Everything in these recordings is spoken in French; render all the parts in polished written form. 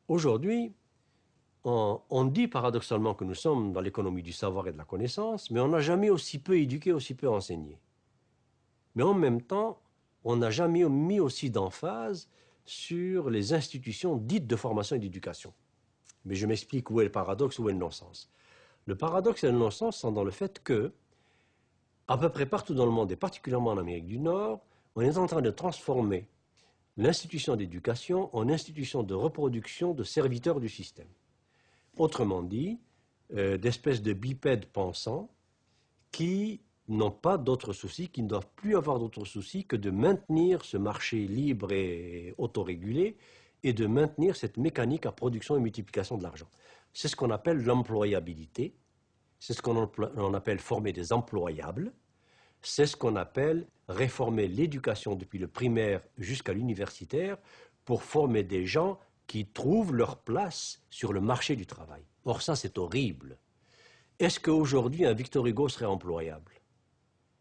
Aujourd'hui, on dit paradoxalement que nous sommes dans l'économie du savoir et de la connaissance, mais on n'a jamais aussi peu éduqué, aussi peu enseigné. Mais en même temps, on n'a jamais mis aussi d'emphase sur les institutions dites de formation et d'éducation. Mais je m'explique où est le paradoxe, où est le non-sens. Le paradoxe et le non-sens sont dans le fait que, à peu près partout dans le monde, et particulièrement en Amérique du Nord, on est en train de transformer l'institution d'éducation en institution de reproduction de serviteurs du système. Autrement dit, d'espèces de bipèdes pensants qui n'ont pas d'autres soucis, qui ne doivent plus avoir d'autres soucis que de maintenir ce marché libre et autorégulé et de maintenir cette mécanique à production et multiplication de l'argent. C'est ce qu'on appelle l'employabilité, c'est ce qu'on appelle former des employables, c'est ce qu'on appelle réformer l'éducation depuis le primaire jusqu'à l'universitaire pour former des gens qui trouvent leur place sur le marché du travail. Or ça, c'est horrible. Est-ce qu'aujourd'hui, un Victor Hugo serait employable?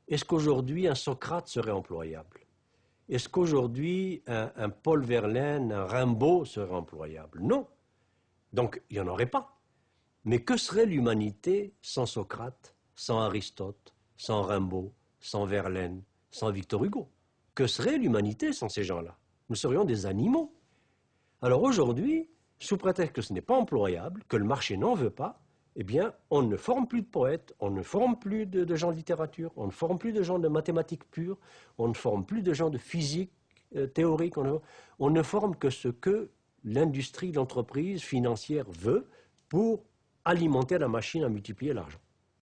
Est-ce qu'aujourd'hui, un Socrate serait employable? Est-ce qu'aujourd'hui, un Paul Verlaine, un Rimbaud serait employable? Non. Donc, il n'y en aurait pas. Mais que serait l'humanité sans Socrate, sans Aristote, sans Rimbaud, sans Verlaine, sans Victor Hugo? Que serait l'humanité sans ces gens-là? Nous serions des animaux. Alors aujourd'hui, sous prétexte que ce n'est pas employable, que le marché n'en veut pas, eh bien, on ne forme plus de poètes, on ne forme plus de gens de littérature, on ne forme plus de gens de mathématiques pures, on ne forme plus de gens de physique théorique, on ne forme que ce que l'industrie, l'entreprise financière veut pour alimenter la machine à multiplier l'argent.